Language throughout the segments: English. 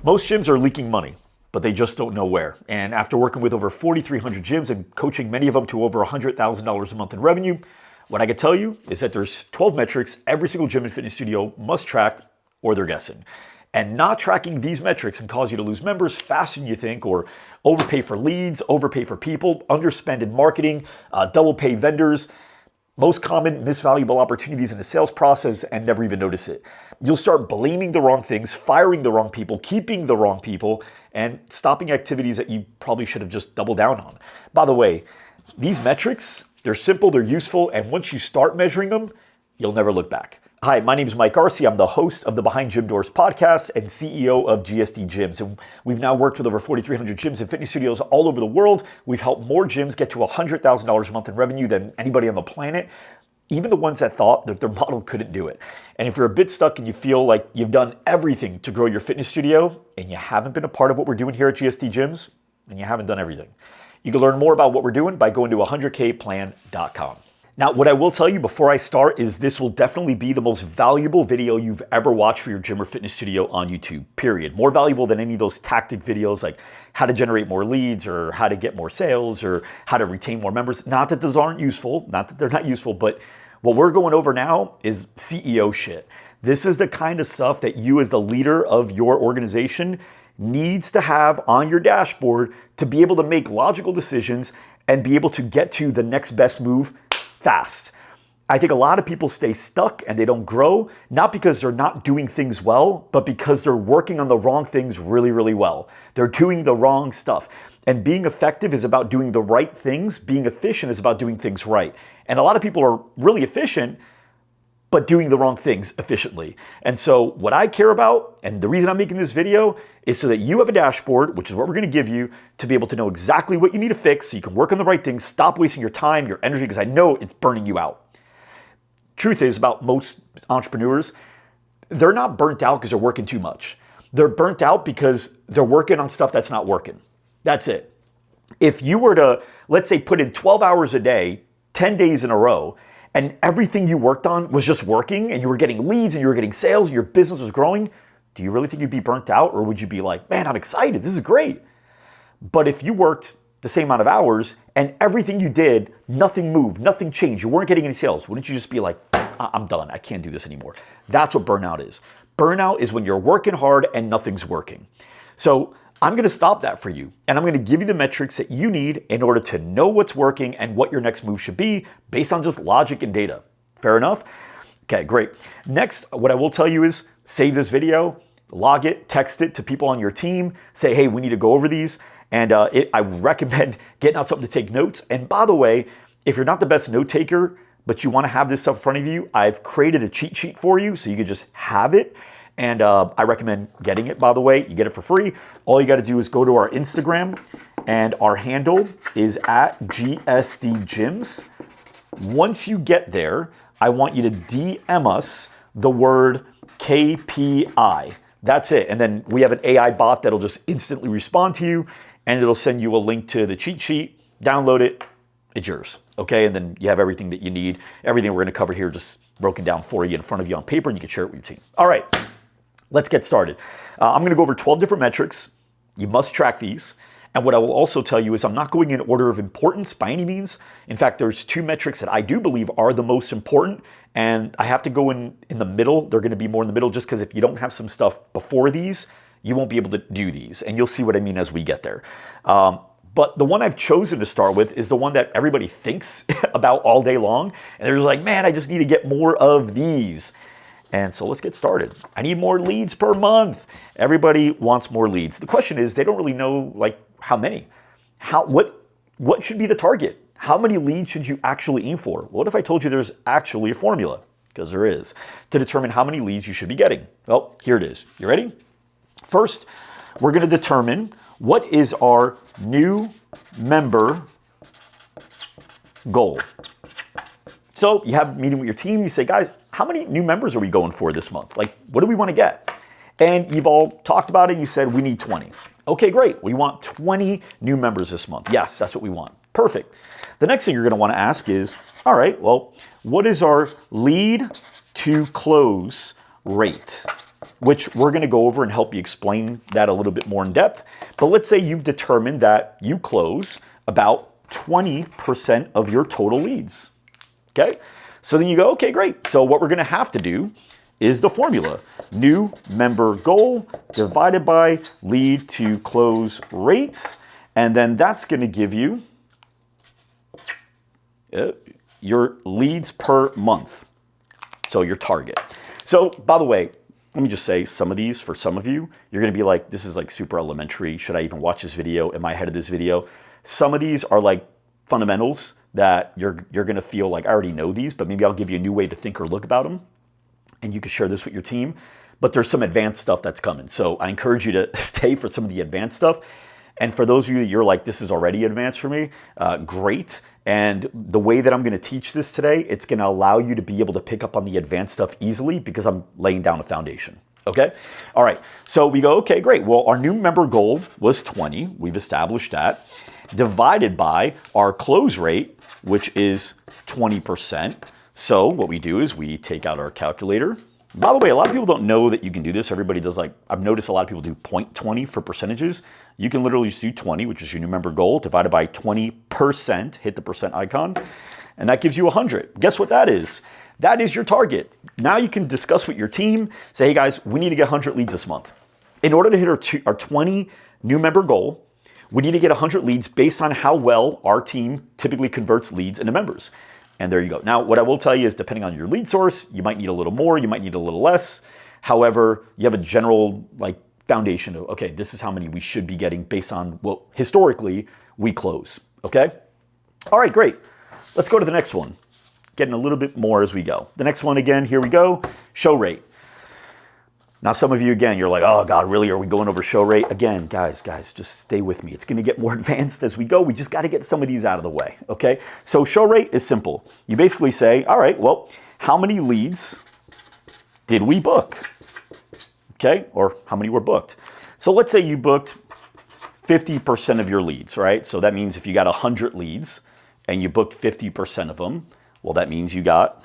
Most gyms are leaking money, but they just don't know where. And after working with over 4,300 gyms and coaching many of them to over $100,000 a month in revenue, what I can tell you is that there's 12 metrics every single gym and fitness studio must track or they're guessing. And not tracking these metrics can cause you to lose members faster than you think, or overpay for leads, overpay for people, underspend in marketing, double pay vendors, most common misvaluable opportunities in the sales process and never even notice it. You'll start blaming the wrong things, firing the wrong people, keeping the wrong people, and stopping activities that you probably should have just doubled down on. By the way, these metrics, they're simple, they're useful, and once you start measuring them, you'll never look back. Hi, my name is Mike Arce. I'm the host of the Behind Gym Doors podcast and CEO of GSD Gyms. And we've now worked with over 4,300 gyms and fitness studios all over the world. We've helped more gyms get to $100,000 a month in revenue than anybody on the planet, even the ones that thought that their model couldn't do it. And if you're a bit stuck and you feel like you've done everything to grow your fitness studio and you haven't been a part of what we're doing here at GSD Gyms, then you haven't done everything. You can learn more about what we're doing by going to 100kplan.com. Now, what I will tell you before I start is this will definitely be the most valuable video you've ever watched for your gym or fitness studio on YouTube, period. More valuable than any of those tactic videos like how to generate more leads or how to get more sales or how to retain more members. Not that those aren't useful, not that they're not useful, but what we're going over now is CEO shit. This is the kind of stuff that you as the leader of your organization needs to have on your dashboard to be able to make logical decisions and be able to get to the next best move fast. I think a lot of people stay stuck and they don't grow, not because they're not doing things well, but because they're working on the wrong things really, really well. They're doing the wrong stuff. And being effective is about doing the right things. Being efficient is about doing things right. And a lot of people are really efficient, but doing the wrong things efficiently. And so what I care about, and the reason I'm making this video, is so that you have a dashboard, which is what we're gonna give you, to be able to know exactly what you need to fix so you can work on the right things, stop wasting your time, your energy, because I know it's burning you out. Truth is, about most entrepreneurs, they're not burnt out because they're working too much. They're burnt out because they're working on stuff that's not working. That's it. If you were to, let's say, put in 12 hours a day, 10 days in a row, and everything you worked on was just working and you were getting leads and you were getting sales and your business was growing, do you really think you'd be burnt out? Or would you be like, man, I'm excited, this is great. But if you worked the same amount of hours and everything you did, nothing moved, nothing changed, you weren't getting any sales, wouldn't you just be like, I'm done, I can't do this anymore? That's what burnout is. Burnout is when you're working hard and nothing's working. So I'm gonna stop that for you, and I'm gonna give you the metrics that you need in order to know what's working and what your next move should be based on just logic and data. Fair enough? Okay, great. Next, what I will tell you is save this video, log it, text it to people on your team, say, hey, we need to go over these, and I recommend getting out something to take notes. And by the way, if you're not the best note taker, but you wanna have this stuff in front of you, I've created a cheat sheet for you so you can just have it. And I recommend getting it, by the way. You get it for free. All you got to do is go to our Instagram, and our handle is at GSD Gyms. Once you get there, I want you to DM us the word KPI. That's it. And then we have an AI bot that'll just instantly respond to you, and it'll send you a link to the cheat sheet. Download it. It's yours. Okay? And then you have everything that you need. Everything we're going to cover here just broken down for you in front of you on paper, and you can share it with your team. All right. Let's get started. I'm going to go over 12 different metrics. You must track these. And what I will also tell you is I'm not going in order of importance by any means. In fact, there's two metrics that I do believe are the most important, and I have to go in the middle. They're going to be more in the middle just because if you don't have some stuff before these, you won't be able to do these. And you'll see what I mean as we get there. But the one I've chosen to start with is the one that everybody thinks about all day long. And they're just like, man, I just need to get more of these. And so let's get started. I need more leads per month. Everybody wants more leads. The question is, they don't really know like how many. What should be the target? How many leads should you actually aim for? What if I told you there's actually a formula? Because there is, to determine how many leads you should be getting. Well, here it is. You ready? First, we're going to determine what is our new member goal. So you have a meeting with your team. You say, guys, how many new members are we going for this month? Like, what do we want to get? And you've all talked about it. You said, we need 20. Okay, great. We want 20 new members this month. Yes, that's what we want. Perfect. The next thing you're going to want to ask is, all right, well, what is our lead to close rate, which we're going to go over and help you explain that a little bit more in depth. But let's say you've determined that you close about 20% of your total leads. Okay? So then you go, okay, great. So what we're going to have to do is the formula. New member goal divided by lead to close rate. And then that's going to give you your leads per month. So your target. So by the way, let me just say some of these, for some of you, you're going to be like, this is like super elementary. Should I even watch this video? Am I ahead of this video? Some of these are like fundamentals that you're going to feel like I already know these, but maybe I'll give you a new way to think or look about them. And you can share this with your team. But there's some advanced stuff that's coming. So I encourage you to stay for some of the advanced stuff. And for those of you that you're like, this is already advanced for me, great. And the way that I'm going to teach this today, it's going to allow you to be able to pick up on the advanced stuff easily because I'm laying down a foundation. Okay? All right. So we go, okay, great. Well, our new member goal was 20. We've established that. Divided by our close rate, which is 20%. So what we do is we take out our calculator. By the way, a lot of people don't know that you can do this. Everybody does like, I've noticed a lot of people do 0.20 for percentages. You can literally just do 20, which is your new member goal, divided by 20%, hit the percent icon, and that gives you 100. Guess what that is? That is your target. Now you can discuss with your team, say, hey guys, we need to get 100 leads this month. In order to hit our 20 new member goal, we need to get 100 leads based on how well our team typically converts leads into members. And there you go. Now, what I will tell you is depending on your lead source, you might need a little more, you might need a little less. However, you have a general like foundation of, okay, this is how many we should be getting based on what historically we close. Okay? All right, great. Let's go to the next one. Getting a little bit more as we go. The next one again, here we go. Show rate. Now, some of you, again, you're like, oh God, really? Are we going over show rate? Again, guys, just stay with me. It's going to get more advanced as we go. We just got to get some of these out of the way, okay? So show rate is simple. You basically say, all right, well, how many leads did we book? Okay, or how many were booked? So let's say you booked 50% of your leads, right? So that means if you got 100 leads and you booked 50% of them, well, that means you got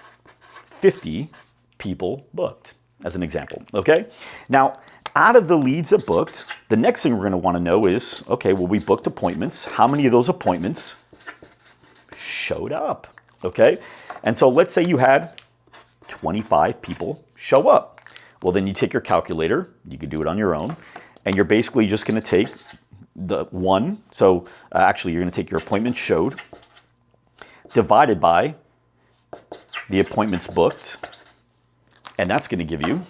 50 people booked. As an example, okay? Now, out of the leads that booked, the next thing we're going to want to know is, okay, well, we booked appointments. How many of those appointments showed up, okay? And so let's say you had 25 people show up. Well, then you take your calculator, you could do it on your own, and you're basically just going to take the one, so actually you're going to take your appointments showed, divided by the appointments booked, and that's going to give you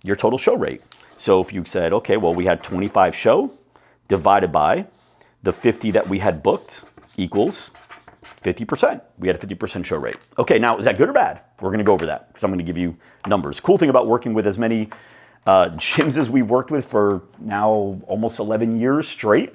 your total show rate. So if you said, okay, well, we had 25 show divided by the 50 that we had booked equals 50%. We had a 50% show rate. Okay, now is that good or bad? We're going to go over that because I'm going to give you numbers. Cool thing about working with as many gyms as we've worked with for now almost 11 years straight,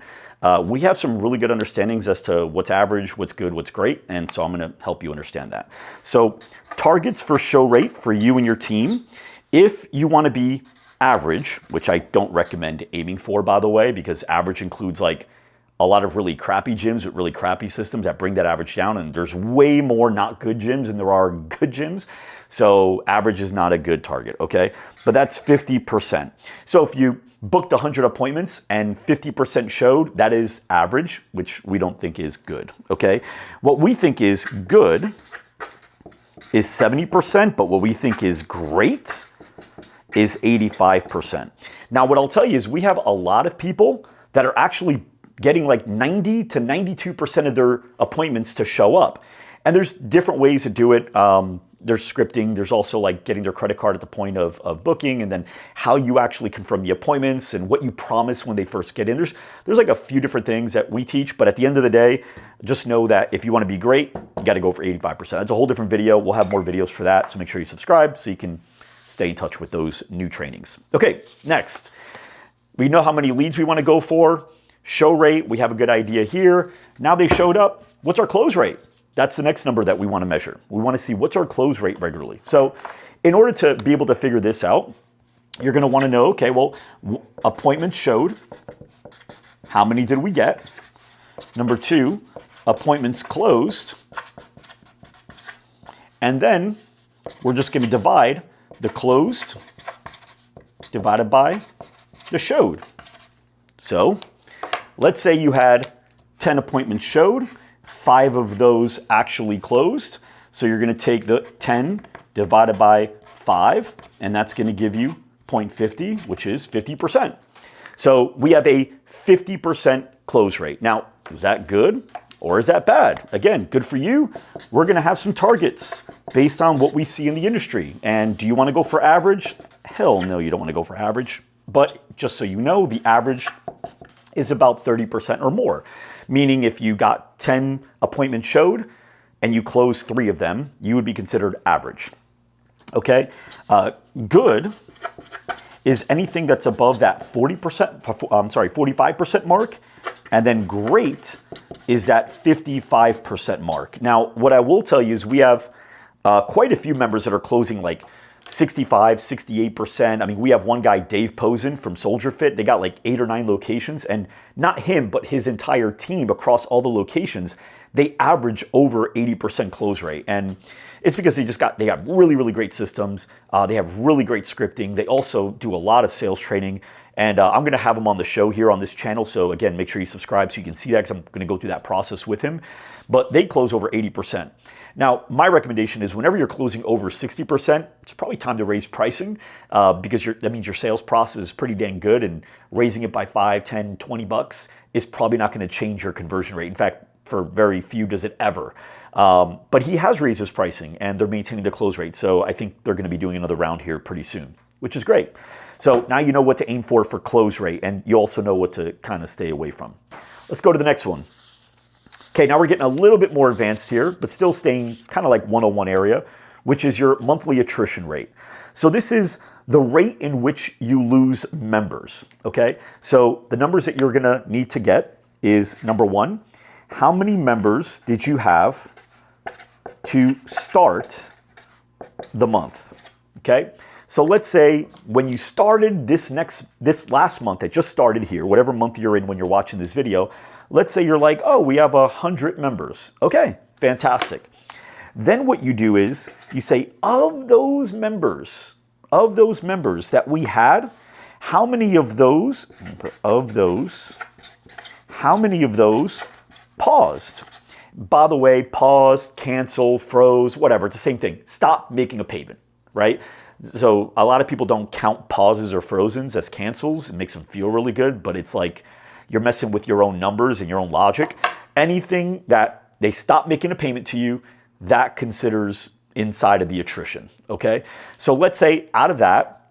we have some really good understandings as to what's average, what's good, what's great, and so I'm going to help you understand that. So targets for show rate for you and your team, if you want to be average, which I don't recommend aiming for, by the way, because average includes like a lot of really crappy gyms with really crappy systems that bring that average down, and there's way more not good gyms than there are good gyms. So average is not a good target, okay? But that's 50%. So if you booked 100 appointments and 50% showed, that is average, which we don't think is good, okay? What we think is good is 70%, but what we think is great is 85%. Now, what I'll tell you is we have a lot of people that are actually getting like 90 to 92% of their appointments to show up. And there's different ways to do it. There's scripting. There's also like getting their credit card at the point of booking, and then how you actually confirm the appointments and what you promise when they first get in. There's like a few different things that we teach, but at the end of the day, just know that if you want to be great, you got to go for 85%. That's a whole different video. We'll have more videos for that, so make sure you subscribe so you can stay in touch with those new trainings. Okay, next. We know how many leads we want to go for. Show rate, we have a good idea here. Now they showed up. What's our close rate? That's the next number that we want to measure. We want to see what's our close rate regularly. So in order to be able to figure this out, you're going to want to know, okay, well, appointments showed. How many did we get? Number two, appointments closed. And then we're just going to divide the closed divided by the showed. So let's say you had 10 appointments showed, 5 of those actually closed. So you're going to take the 10 divided by 5, and that's going to give you 0.50, which is 50%. So we have a 50% close rate. Now, is that good or is that bad? Again, good for you. We're going to have some targets based on what we see in the industry. And do you want to go for average? Hell no, you don't want to go for average. But just so you know, the average is about 30% or more. Meaning if you got 10 appointments showed and you closed 3 of them, you would be considered average. Okay? Good is anything that's above that 45% mark. And then great is that 55% mark. Now, what I will tell you is we have quite a few members that are closing like 65, 68%. I mean, we have one guy, Dave Posen from Soldier Fit. They got like 8 or 9 locations, and not him, but his entire team across all the locations, they average over 80% close rate. And it's because they got really, really great systems. They have really great scripting. They also do a lot of sales training. And I'm going to have him on the show here on this channel. So again, make sure you subscribe so you can see that, because I'm going to go through that process with him. But they close over 80%. Now, my recommendation is whenever you're closing over 60%, it's probably time to raise pricing because that means your sales process is pretty dang good, and raising it by 5, 10, 20 bucks is probably not going to change your conversion rate. In fact, for very few does it ever. But he has raised his pricing and they're maintaining the close rate. So I think they're going to be doing another round here pretty soon, which is great. So now you know what to aim for close rate, and you also know what to kind of stay away from. Let's go to the next one. Okay, now we're getting a little bit more advanced here, but still staying kind of like 101 area, which is your monthly attrition rate. So this is the rate in which you lose members, okay? So the numbers that you're gonna need to get is, number 1, how many members did you have to start the month, okay? So let's say when you started this last month that just started here, whatever month you're in when you're watching this video, let's say you're like, oh, we have 100 members. Okay, fantastic. Then what you do is you say, of those members that we had, how many of those paused? By the way, paused, canceled, froze, whatever, it's the same thing. Stop making a payment, right? So a lot of people don't count pauses or frozens as cancels. It makes them feel really good, but it's like you're messing with your own numbers and your own logic. Anything that they stop making a payment to you, that considers inside of the attrition, okay? So let's say out of that,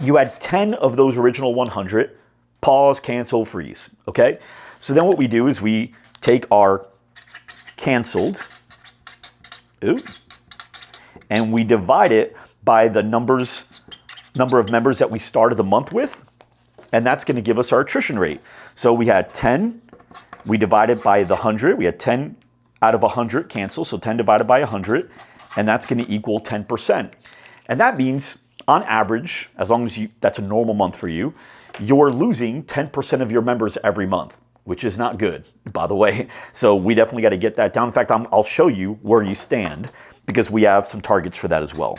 you had 10 of those original 100, pause, cancel, freeze, okay? So then what we do is we take our canceled, and we divide it by the number of members that we started the month with, and that's going to give us our attrition rate. So we had 10, we divided by the 100, we had 10 out of 100 cancel, so 10 divided by 100, and that's going to equal 10%. And that means, on average, as long as that's a normal month for you, you're losing 10% of your members every month, which is not good, by the way. So we definitely got to get that down. In fact, I'll show you where you stand because we have some targets for that as well.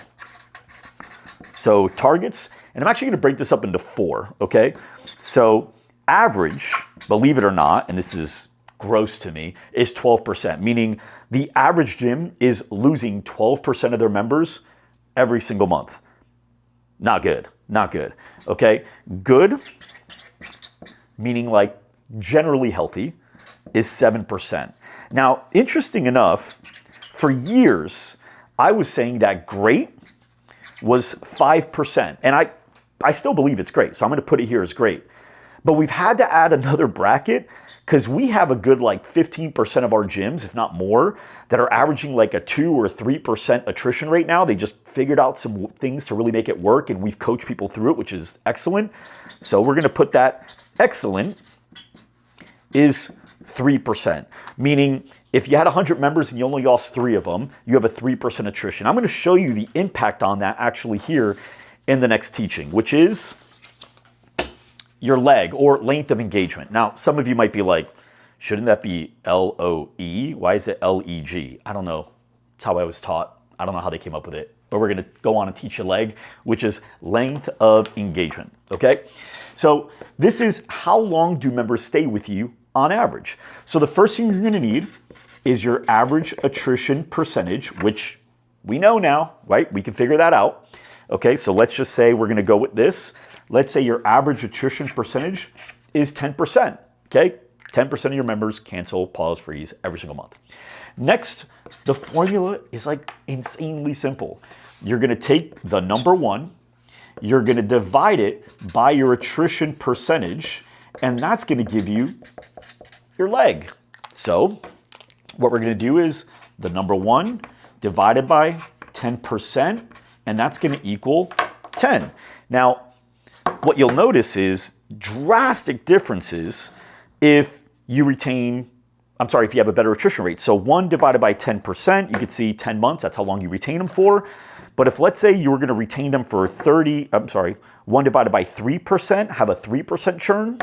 So targets, and I'm actually going to break this up into 4, okay? So average, believe it or not, and this is gross to me, is 12%, meaning the average gym is losing 12% of their members every single month. Not good, not good, okay? Good, meaning like generally healthy, is 7%. Now, interesting enough, for years, I was saying that great was 5. And I still believe it's great, so I'm going to put it here as great. But we've had to add another bracket because we have a good like 15% of our gyms, if not more, that are averaging like a 2 or 3% attrition rate now. They just figured out some things to really make it work, and we've coached people through it, which is excellent. So we're going to put that excellent is 3%, meaning if you had 100 members and you only lost 3 of them, you have a 3% attrition. I'm going to show you the impact on that actually here in the next teaching, which is your leg or length of engagement. Now, some of you might be like, shouldn't that be LOE? Why is it LEG? I don't know. It's how I was taught. I don't know how they came up with it. but we're going to go on and teach you leg, which is length of engagement, okay? So this is how long do members stay with you on average. So the first thing you're going to need is your average attrition percentage, which we know now, right? We can figure that out. Okay, so let's just say we're going to go with this. Let's say your average attrition percentage is 10%, okay? 10% of your members cancel, pause, freeze every single month. Next, the formula is like insanely simple. You're going to take the number one, you're going to divide it by your attrition percentage, and that's going to give you your leg. So what we're going to do is the number one divided by 10%, and that's going to equal 10. Now, what you'll notice is drastic differences if you if you have a better attrition rate. So 1 divided by 10%, you could see 10 months, that's how long you retain them for. But if let's say you were going to retain them for 1 divided by 3%, have a 3% churn,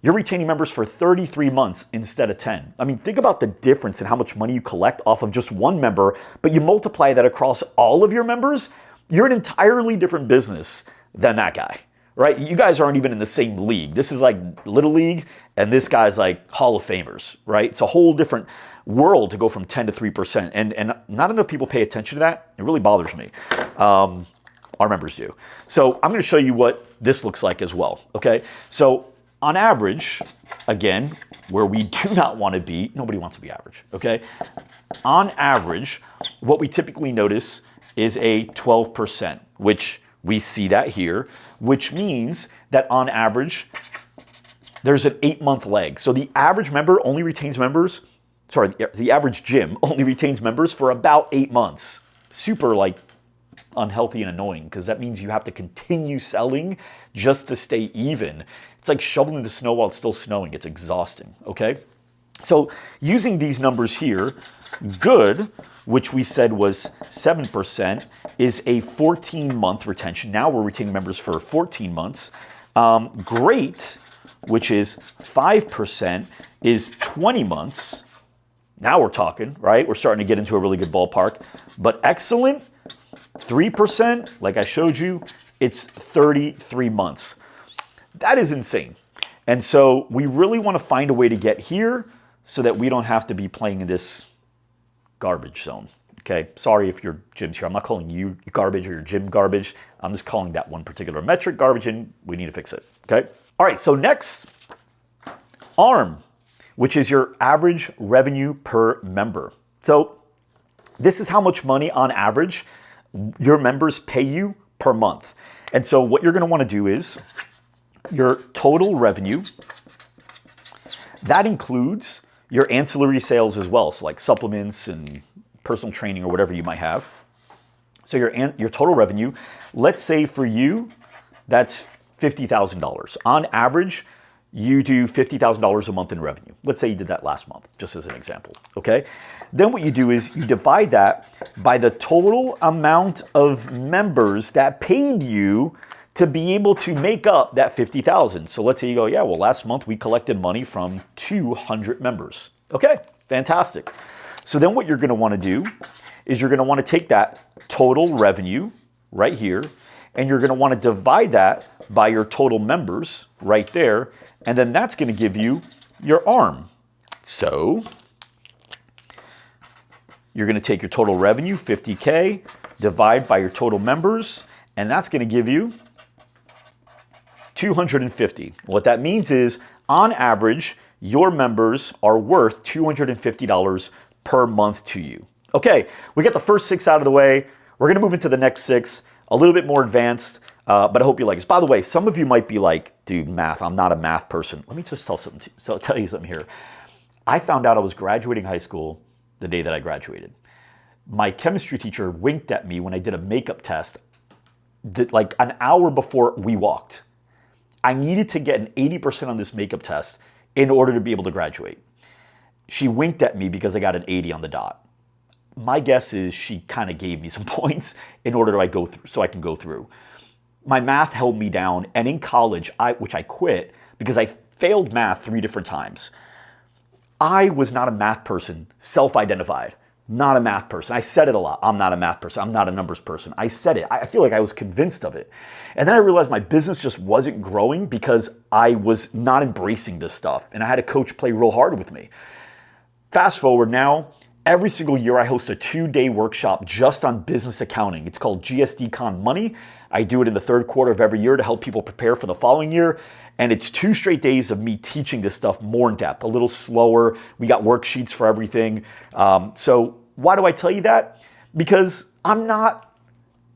you're retaining members for 33 months instead of 10. I mean, think about the difference in how much money you collect off of just one member, but you multiply that across all of your members, you're an entirely different business than that guy, right? You guys aren't even in the same league. This is like Little League, and this guy's like Hall of Famers, right? It's a whole different world to go from 10 to 3%. And not enough people pay attention to that. It really bothers me. Our members do. So I'm going to show you what this looks like as well, okay? So on average, again, where we do not want to be, nobody wants to be average, okay? On average, what we typically notice is a 12%, which we see that here, which means that on average, there's an 8-month leg. So the average member only retains members, the average gym only retains members for about 8 months. Super like unhealthy and annoying, because that means you have to continue selling just to stay even. It's like shoveling the snow while it's still snowing. It's exhausting, okay? So using these numbers here, good, which we said was 7%, is a 14-month retention. Now we're retaining members for 14 months. Great, which is 5%, is 20 months. Now we're talking, right? We're starting to get into a really good ballpark. But excellent, 3%, like I showed you, it's 33 months. That is insane. And so we really want to find a way to get here so that we don't have to be playing in this garbage zone. Okay, sorry if your gym's here. I'm not calling you garbage or your gym garbage. I'm just calling that one particular metric garbage, and we need to fix it. Okay. All right, so next, ARM, which is your average revenue per member. So this is how much money on average your members pay you per month. And so what you're going to want to do is your total revenue, that includes your ancillary sales as well, so like supplements and personal training or whatever you might have. So your total revenue, let's say for you, that's $50,000. On average, you do $50,000 a month in revenue. Let's say you did that last month, just as an example, okay? Then what you do is you divide that by the total amount of members that paid you to be able to make up that 50,000. So let's say you go, yeah, well, last month we collected money from 200 members. Okay, fantastic. So then what you're going to want to do is you're going to want to take that total revenue right here, and you're going to want to divide that by your total members right there, and then that's going to give you your ARM. So you're going to take your total revenue, 50K, divide by your total members, and that's going to give you 250. What that means is, on average, your members are worth $250 per month to you. Okay, we got the first 6 out of the way. We're gonna move into the next 6, a little bit more advanced, but I hope you like this. By the way, some of you might be like, dude, math, I'm not a math person. Let me just tell you something here. I found out I was graduating high school the day that I graduated. My chemistry teacher winked at me when I did a makeup test, like an hour before we walked. I needed to get an 80% on this makeup test in order to be able to graduate. She winked at me because I got an 80 on the dot. My guess is she kind of gave me some points in order to go through, so I can go through. My math held me down, and in college, which I quit because I failed math 3 different times. I was not a math person, self-identified, not a math person. I said it a lot. I'm not a math person. I'm not a numbers person. I said it. I feel like I was convinced of it. And then I realized my business just wasn't growing because I was not embracing this stuff. And I had a coach play real hard with me. Fast forward now, every single year I host a 2-day workshop just on business accounting. It's called GSD Money. I do it in the third quarter of every year to help people prepare for the following year. And it's 2 straight days of me teaching this stuff more in depth, a little slower. We got worksheets for everything. So why do I tell you that? Because I'm not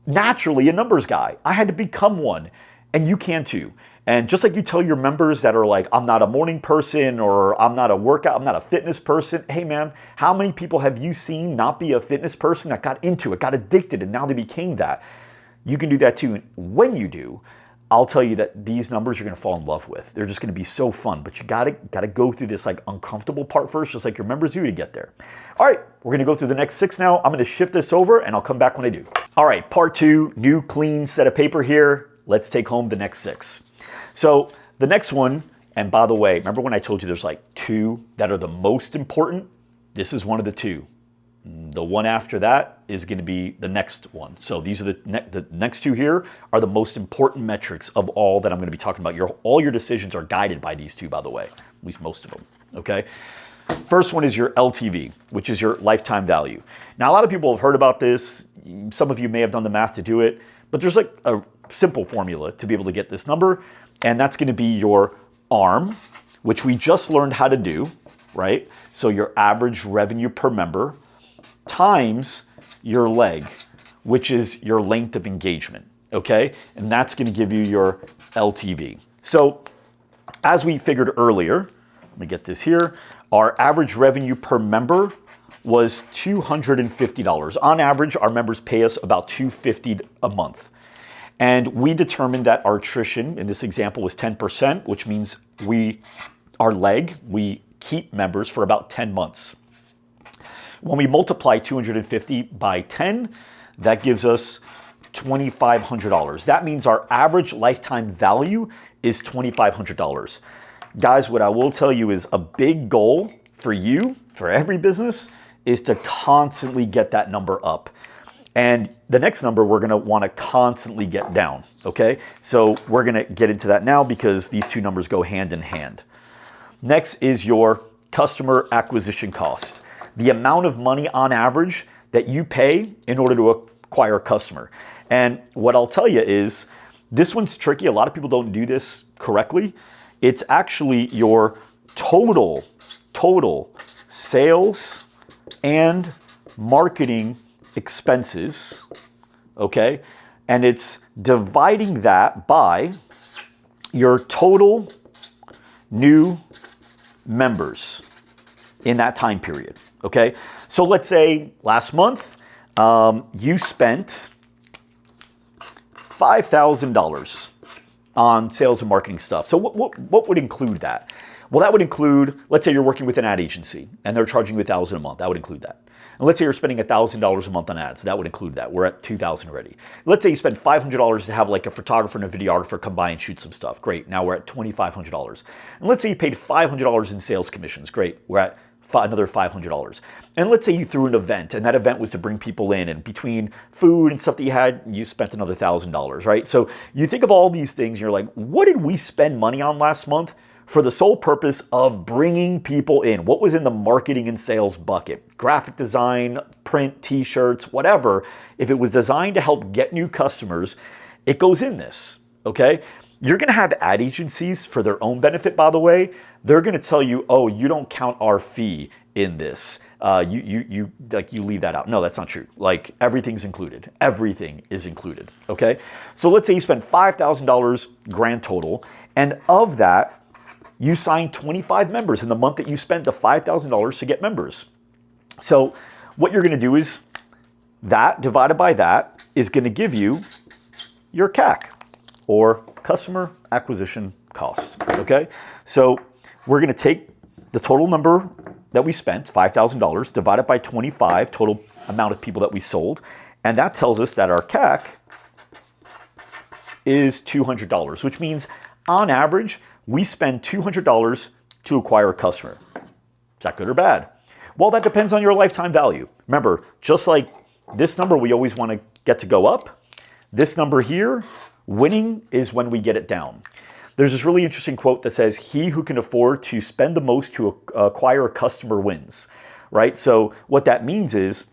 naturally a numbers guy. I had to become one, and you can too. And just like you tell your members that are like, I'm not a morning person, or I'm not a workout, I'm not a fitness person. Hey man, how many people have you seen not be a fitness person that got into it, got addicted, and now they became that? You can do that too. When you do, I'll tell you that these numbers you're gonna fall in love with. They're just gonna be so fun, but you gotta go through this like uncomfortable part first, just like your members do to get there. All right, we're gonna go through the next 6 now. I'm gonna shift this over and I'll come back when I do. All right, part 2, new clean set of paper here. Let's take home the next 6. So the next one, and by the way, remember when I told you there's like 2 that are the most important? This is one of the 2. The one after that is going to be the next one. So these are the next 2 here are the most important metrics of all that I'm going to be talking about. All your decisions are guided by these 2, by the way, at least most of them, okay? First one is your LTV, which is your lifetime value. Now, a lot of people have heard about this. Some of you may have done the math to do it, but there's like a simple formula to be able to get this number, and that's going to be your ARM, which we just learned how to do, right? So your average revenue per member times your leg, which is your length of engagement, okay? And that's gonna give you your LTV. So as we figured earlier, let me get this here, our average revenue per member was $250. On average, our members pay us about $250 a month. And we determined that our attrition in this example was 10%, which means we keep members for about 10 months. When we multiply 250 by 10, that gives us $2,500. That means our average lifetime value is $2,500. Guys, what I will tell you is a big goal for you, for every business, is to constantly get that number up. And the next number we're gonna wanna constantly get down, okay? So we're gonna get into that now because these 2 numbers go hand in hand. Next is your customer acquisition cost. The amount of money on average that you pay in order to acquire a customer. And what I'll tell you is, this one's tricky. A lot of people don't do this correctly. It's actually your total sales and marketing expenses, okay? And it's dividing that by your total new members in that time period. Okay, so let's say last month you spent $5,000 on sales and marketing stuff. So what would include that? Well, that would include, let's say you're working with an ad agency and they're charging you $1,000 a month. That would include that. And let's say you're spending $1,000 a month on ads. That would include that. We're at $2,000 already. Let's say you spend $500 to have like a photographer and a videographer come by and shoot some stuff. Great. Now we're at $2,500. And let's say you paid $500 in sales commissions. Great. We're at another $500. And let's say you threw an event, and that event was to bring people in, and between food and stuff that you had, you spent another $1,000, right? So you think of all these things, and you're like, what did we spend money on last month for the sole purpose of bringing people in? What was in the marketing and sales bucket? Graphic design, print, t-shirts, whatever. If it was designed to help get new customers, it goes in this, okay? You're gonna have ad agencies for their own benefit, by the way. They're gonna tell you, oh, you don't count our fee in this. You leave that out. No, that's not true. Like, everything's included. Everything is included, okay? So let's say you spend $5,000 grand total, and of that, you signed 25 members in the month that you spent the $5,000 to get members. So what you're gonna do is that divided by that is gonna give you your CAC, or customer acquisition cost, okay? So we're gonna take the total number that we spent, $5,000, divided by 25, total amount of people that we sold, and that tells us that our CAC is $200, which means on average, we spend $200 to acquire a customer. Is that good or bad? Well, that depends on your lifetime value. Remember, just like this number, we always want to get to go up. This number here, winning is when we get it down. There's this really interesting quote that says, he who can afford to spend the most to acquire a customer wins, right? So what that means is,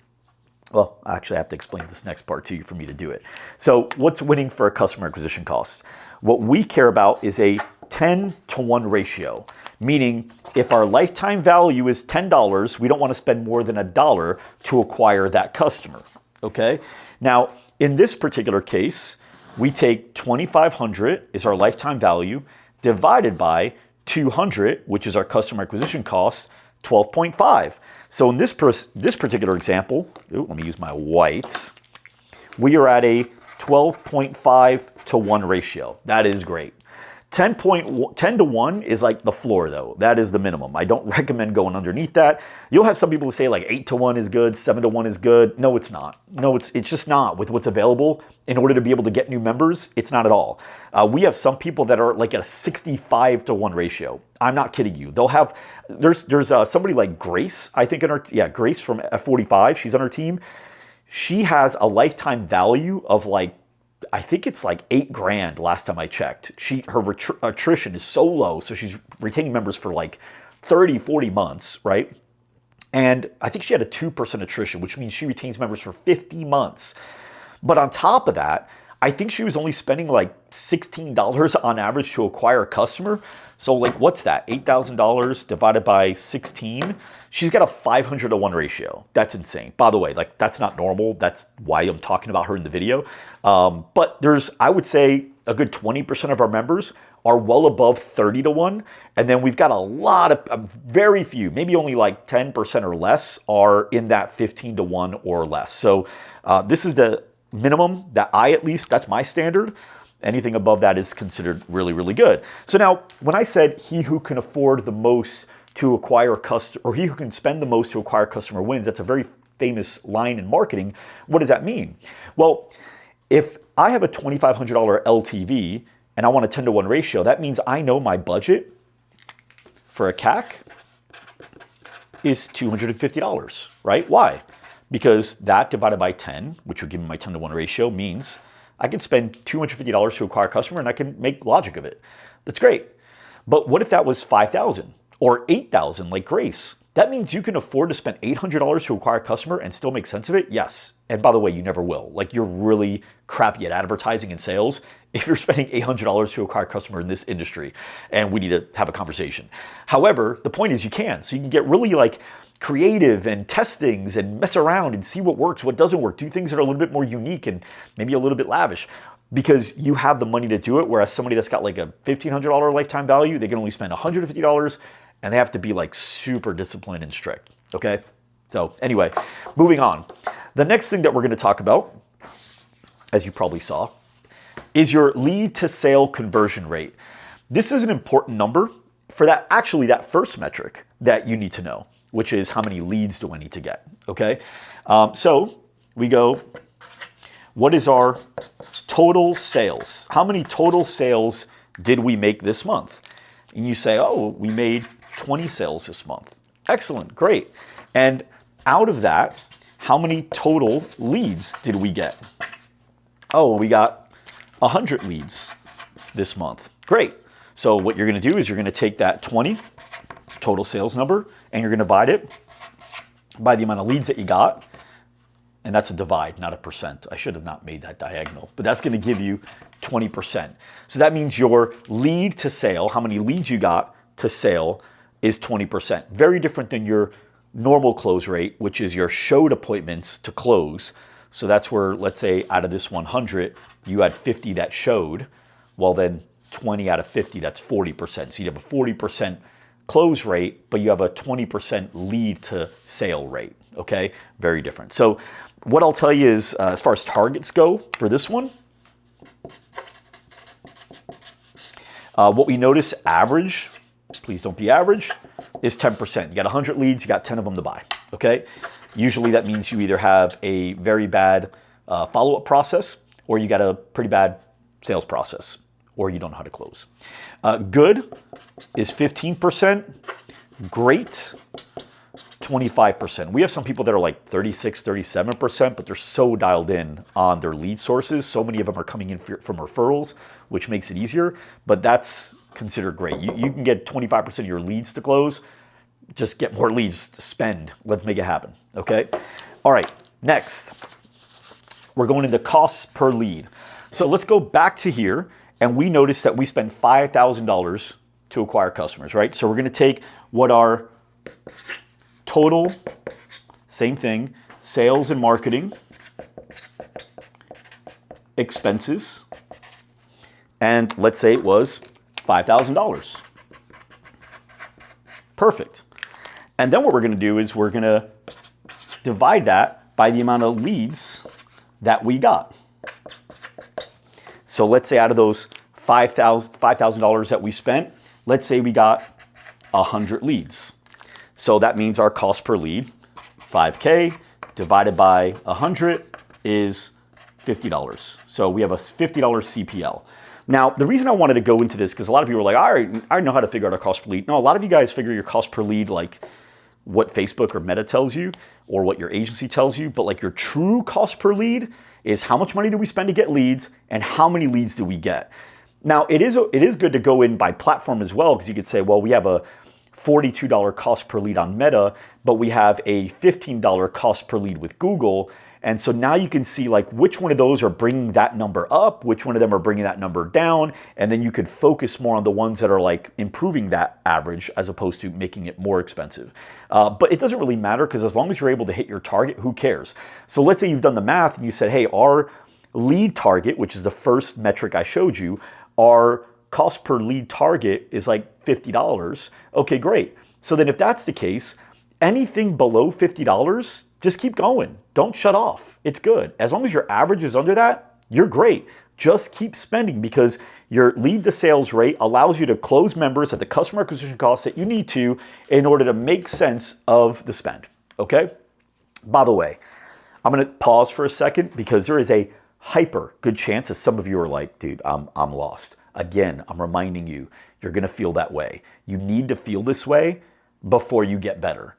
well, actually I have to explain this next part to you for me to do it. So what's winning for a customer acquisition cost? What we care about is a 10-to-1 ratio, meaning if our lifetime value is $10, we don't want to spend more than $1 to acquire that customer, okay? Now, in this particular case, we take 2,500 is our lifetime value divided by 200, which is our customer acquisition cost, 12.5. So in this particular example, let me use my whites, we are at a 12.5 to 1 ratio. That is great. 10 to 1 is like the floor though. That is the minimum. I don't recommend going underneath that. You'll have some people who say like 8 to 1 is good, 7 to 1 is good. No, it's not. No, it's just not. With what's available in order to be able to get new members, it's not at all. We have some people that are like at a 65 to 1 ratio. I'm not kidding you. They'll have, there's somebody like Grace, I think Grace from F45, she's on our team. She has a lifetime value of like, I think it's like $8,000 last time I checked. Her attrition is so low, so she's retaining members for like 30, 40 months, right? And I think she had a 2% attrition, which means she retains members for 50 months. But on top of that, I think she was only spending like $16 on average to acquire a customer. So like, what's that? $8,000 divided by 16. She's got a 500 to 1 ratio. That's insane. By the way, like that's not normal. That's why I'm talking about her in the video. But I would say a good 20% of our members are well above 30 to 1. And then we've got a lot of, very few, maybe only like 10% or less are in that 15 to 1 or less. So this is the minimum that that's my standard. Anything above that is considered really, really good. So now, when I said he who can afford the most to acquire a customer, or he who can spend the most to acquire a customer wins, that's a very famous line in marketing. What does that mean? Well, if I have a $2,500 LTV and I want a 10 to 1 ratio, that means I know my budget for a CAC is $250, right? Why? Because that divided by 10, which would give me my 10 to 1 ratio, means I can spend $250 to acquire a customer and I can make logic of it. That's great. But what if that was $5,000 or $8,000 like Grace? That means you can afford to spend $800 to acquire a customer and still make sense of it? Yes. And by the way, you never will. Like you're really crappy at advertising and sales if you're spending $800 to acquire a customer in this industry, and we need to have a conversation. However, the point is you can. So you can get really like creative and test things and mess around and see what works, what doesn't work, do things that are a little bit more unique and maybe a little bit lavish because you have the money to do it. Whereas somebody that's got like a $1,500 lifetime value, they can only spend $150 and they have to be like super disciplined and strict. Okay. So anyway, moving on. The next thing that we're going to talk about, as you probably saw, is your lead to sale conversion rate. This is an important number for that first metric that you need to know, which is how many leads do I need to get, okay? So we go, what is our total sales? How many total sales did we make this month? And you say, oh, we made 20 sales this month. Excellent, great. And out of that, how many total leads did we get? Oh, we got 100 leads this month. Great. So what you're going to do is you're going to take that 20 total sales number and you're going to divide it by the amount of leads that you got. And that's a divide, not a percent. I should have not made that diagonal, but that's going to give you 20%. So that means your lead to sale, how many leads you got to sale, is 20%. Very different than your normal close rate, which is your showed appointments to close. So that's where, let's say out of this 100, you had 50 that showed. Well, then 20 out of 50, that's 40%. So you have a 40% close rate, but you have a 20% lead to sale rate, okay? Very different. So what I'll tell you is, as far as targets go for this one, what we notice average, please don't be average, is 10%. You got 100 leads, you got 10 of them to buy, okay? Usually that means you either have a very bad follow-up process or you got a pretty bad sales process or you don't know how to close. Good is 15%. Great 25%. We have some people that are like 36, 37%, but they're so dialed in on their lead sources. So many of them are coming in from referrals, which makes it easier, but that's considered great. You can get 25% of your leads to close. Just get more leads to spend. Let's make it happen, okay? All right, next, we're going into costs per lead. So let's go back to here, and we notice that we spend $5,000 to acquire customers, right? So we're gonna take what our total, same thing, sales and marketing expenses, and let's say it was $5,000. Perfect. And then what we're going to do is we're going to divide that by the amount of leads that we got. So let's say out of those $5,000 that we spent, let's say we got 100 leads. So that means our cost per lead, 5K, divided by 100 is $50. So we have a $50 CPL. Now, the reason I wanted to go into this, because a lot of people are like, I know how to figure out our cost per lead. No, a lot of you guys figure your cost per lead like what Facebook or Meta tells you or what your agency tells you, but like your true cost per lead is how much money do we spend to get leads and how many leads do we get. Now, it is good to go in by platform as well, because you could say, well, we have a $42 cost per lead on Meta, but we have a $15 cost per lead with Google. And so now you can see like which one of those are bringing that number up, which one of them are bringing that number down, and then you could focus more on the ones that are like improving that average as opposed to making it more expensive. But it doesn't really matter, because as long as you're able to hit your target, who cares? So let's say you've done the math and you said, hey, our lead target, which is the first metric I showed you, our cost per lead target is like $50. Okay, great. So then if that's the case, anything below $50, just keep going. Don't shut off. It's good. As long as your average is under that, you're great. Just keep spending, because your lead to sales rate allows you to close members at the customer acquisition cost that you need to in order to make sense of the spend, okay? By the way, I'm gonna pause for a second, because there is a hyper good chance that some of you are like, dude, I'm lost. Again, I'm reminding you, you're gonna feel that way. You need to feel this way before you get better.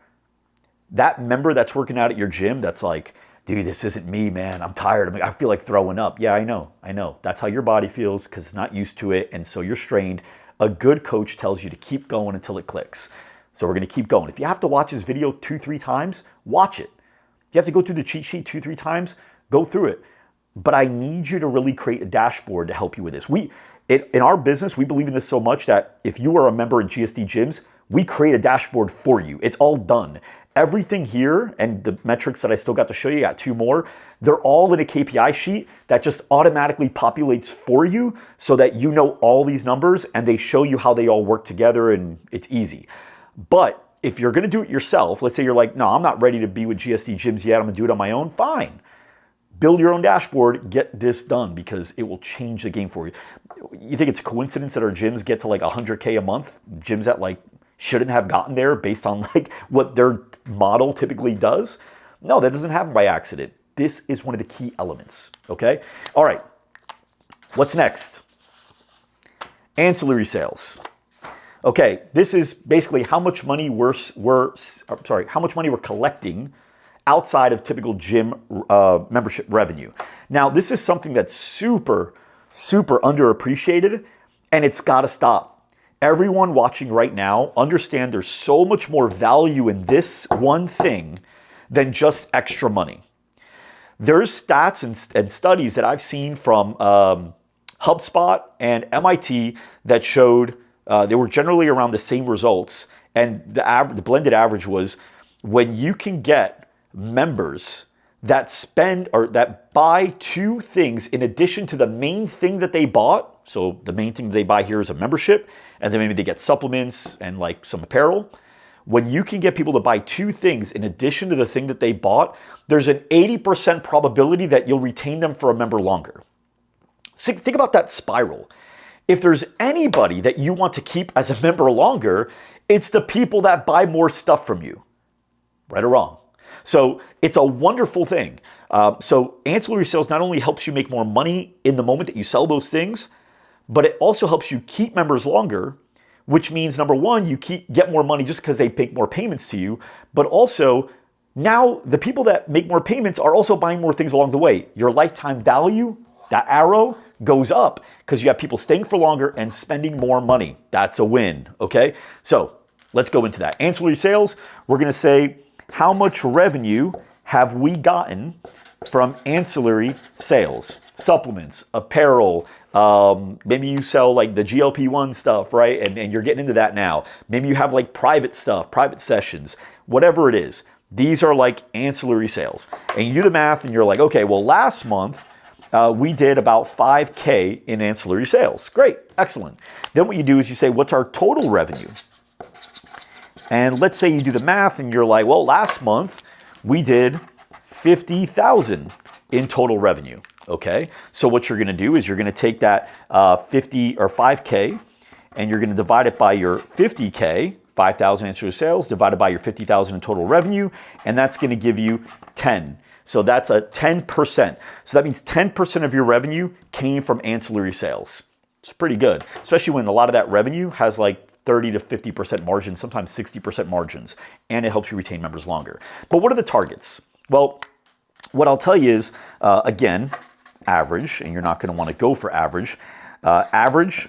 That member that's working out at your gym that's like, dude, this isn't me, man. I'm tired. I feel like throwing up. Yeah, I know. That's how your body feels, because it's not used to it, and so you're strained. A good coach tells you to keep going until it clicks. So we're gonna keep going. If you have to watch this video 2-3 times, watch it. If you have to go through the cheat sheet 2-3 times, go through it. But I need you to really create a dashboard to help you with this. In our business, we believe in this so much that if you are a member at GSD Gyms, we create a dashboard for you. It's all done. Everything here, and the metrics that I still got to show you, I got 2 more, they're all in a KPI sheet that just automatically populates for you so that you know all these numbers, and they show you how they all work together, and it's easy. But if you're gonna do it yourself, let's say you're like, no, I'm not ready to be with GSD Gyms yet, I'm gonna do it on my own, fine. Build your own dashboard, get this done, because it will change the game for you. You think it's a coincidence that our gyms get to like 100K a month? Gyms that like shouldn't have gotten there based on like what their model typically does? No, that doesn't happen by accident. This is one of the key elements, okay? All right, what's next? Ancillary sales. Okay, this is basically how much money we're collecting outside of typical gym membership revenue. Now, this is something that's super underappreciated, and it's gotta stop. Everyone watching right now, understand there's so much more value in this one thing than just extra money. There's stats and studies that I've seen from HubSpot and MIT that showed they were generally around the same results, and the blended average was when you can get members that spend or that buy 2 things in addition to the main thing that they bought. So the main thing they buy here is a membership, and then maybe they get supplements and like some apparel. When you can get people to buy 2 things in addition to the thing that they bought, there's an 80% probability that you'll retain them for a member longer. So think about that spiral. If there's anybody that you want to keep as a member longer, it's the people that buy more stuff from you, right or wrong. So it's a wonderful thing. So ancillary sales not only helps you make more money in the moment that you sell those things, but it also helps you keep members longer, which means number one, you get more money just because they make more payments to you, but also now the people that make more payments are also buying more things along the way. Your lifetime value, that arrow, goes up because you have people staying for longer and spending more money. That's a win, okay? So let's go into that. Ancillary sales, we're gonna say, how much revenue have we gotten from ancillary sales? Supplements, apparel, maybe you sell like the GLP-1 stuff, right? And you're getting into that now. Maybe you have like private stuff, private sessions, whatever it is. These are like ancillary sales. And you do the math and you're like, okay, well, last month we did about 5K in ancillary sales. Great, excellent. Then what you do is you say, what's our total revenue? And let's say you do the math and you're like, well, last month we did 50,000 in total revenue. Okay, so what you're gonna do is you're gonna take that 50 or 5K and you're gonna divide it by your 50K, 5,000 ancillary sales divided by your 50,000 in total revenue, and that's gonna give you 10. So that's a 10%. So that means 10% of your revenue came from ancillary sales. It's pretty good, especially when a lot of that revenue has like 30 to 50% margins, sometimes 60% margins, and it helps you retain members longer. But what are the targets? Well, what I'll tell you is, again, average, and you're not gonna wanna go for average. Average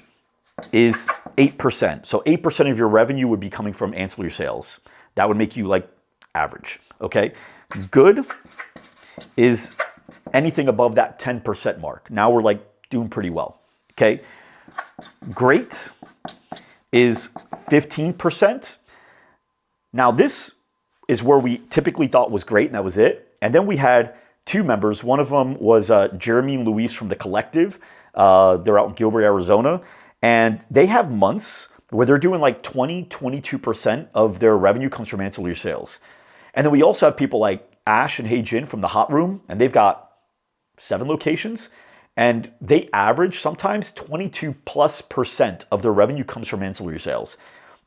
is 8%. So 8% of your revenue would be coming from ancillary sales. That would make you like average, okay? Good is anything above that 10% mark. Now we're like doing pretty well, okay? Great is 15%. Now this is where we typically thought was great and that was it. And then we had two members. One of them was Jeremy and Luis from The Collective. They're out in Gilbert, Arizona. And they have months where they're doing like 20, 22% of their revenue comes from ancillary sales. And then we also have people like Ash and Hey Jin from The Hot Room, and they've got 7 locations. And they average sometimes 22+% of their revenue comes from ancillary sales.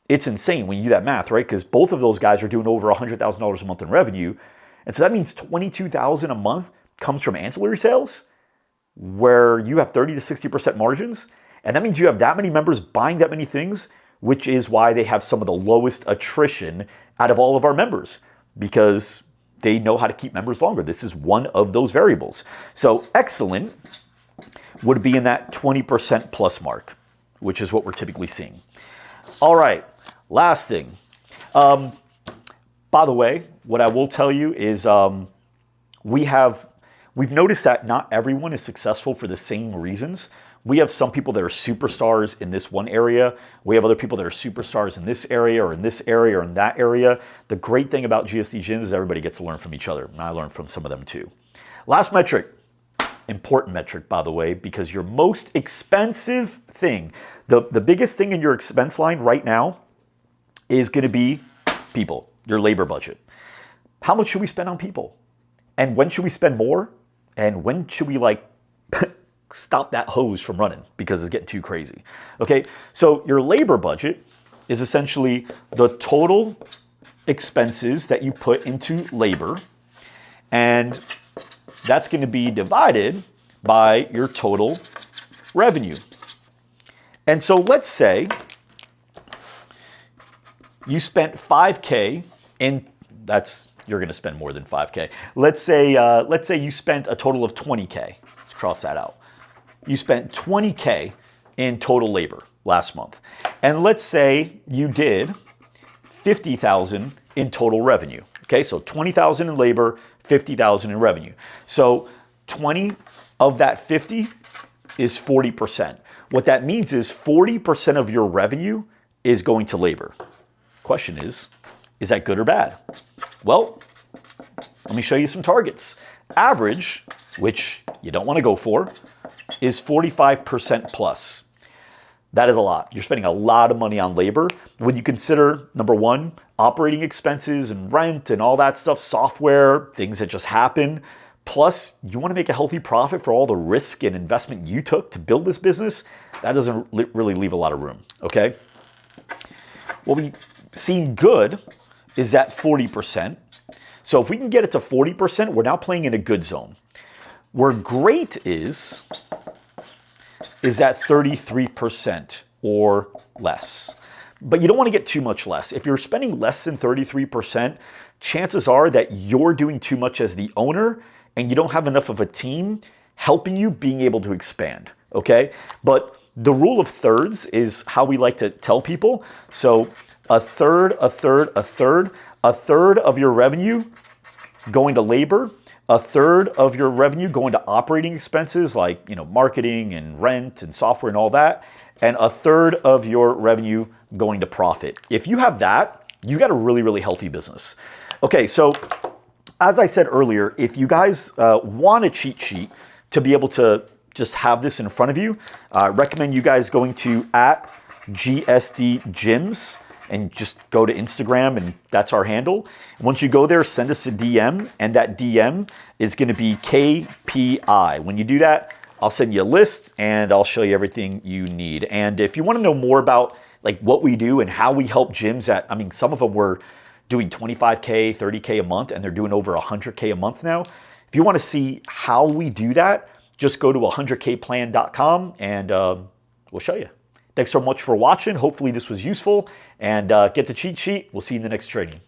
It's insane when you do that math, right? Because both of those guys are doing over $100,000 a month in revenue. And so that means $22,000 a month comes from ancillary sales, where you have 30 to 60% margins. And that means you have that many members buying that many things, which is why they have some of the lowest attrition out of all of our members, because they know how to keep members longer. This is one of those variables. So excellent would be in that 20% plus mark, which is what we're typically seeing. All right, last thing. By the way, what I will tell you is we've noticed that not everyone is successful for the same reasons. We have some people that are superstars in this one area. We have other people that are superstars in this area or in this area or in that area. The great thing about GSD Gyms is everybody gets to learn from each other, and I learn from some of them too. Last metric, important metric, by the way, because your most expensive thing, the biggest thing in your expense line right now is gonna be people, your labor budget. How much should we spend on people? And when should we spend more? And when should we like stop that hose from running because it's getting too crazy? Okay, so your labor budget is essentially the total expenses that you put into labor, and that's going to be divided by your total revenue. And so let's say you spent 5K and you're going to spend more than 5K. Let's say you spent a total of 20K. Let's cross that out. You spent 20K in total labor last month. And let's say you did 50,000 in total revenue. Okay, so 20,000 in labor, 50,000 in revenue. So 20 of that 50 is 40%. What that means is 40% of your revenue is going to labor. Question is that good or bad? Well, let me show you some targets. Average, which you don't want to go for, is 45% plus. That is a lot. You're spending a lot of money on labor. When you consider, number one, operating expenses and rent and all that stuff, software, things that just happen, plus you want to make a healthy profit for all the risk and investment you took to build this business, that doesn't really leave a lot of room, okay? What we've seen good is that 40%. So if we can get it to 40%, we're now playing in a good zone. Where great is at 33% or less. but you don't want to get too much less. If you're spending less than 33%, chances are that you're doing too much as the owner and you don't have enough of a team helping you being able to expand, okay? But the rule of thirds is how we like to tell people. So a third, a third, a third, a third of your revenue going to labor, a third of your revenue going to operating expenses like, marketing and rent and software and all that, and a third of your revenue going to profit. If you have that, you got a really, really healthy business. Okay, so as I said earlier, if you guys want a cheat sheet to be able to just have this in front of you, I recommend you guys going to @GSD Gyms and just go to Instagram, and that's our handle. Once you go there, send us a DM, and that DM is gonna be KPI. When you do that, I'll send you a list and I'll show you everything you need. And if you wanna know more about like what we do and how we help gyms some of them were doing 25K, 30K a month, and they're doing over 100K a month now. If you wanna see how we do that, just go to 100kplan.com and we'll show you. Thanks so much for watching. Hopefully this was useful, and get the cheat sheet. We'll see you in the next training.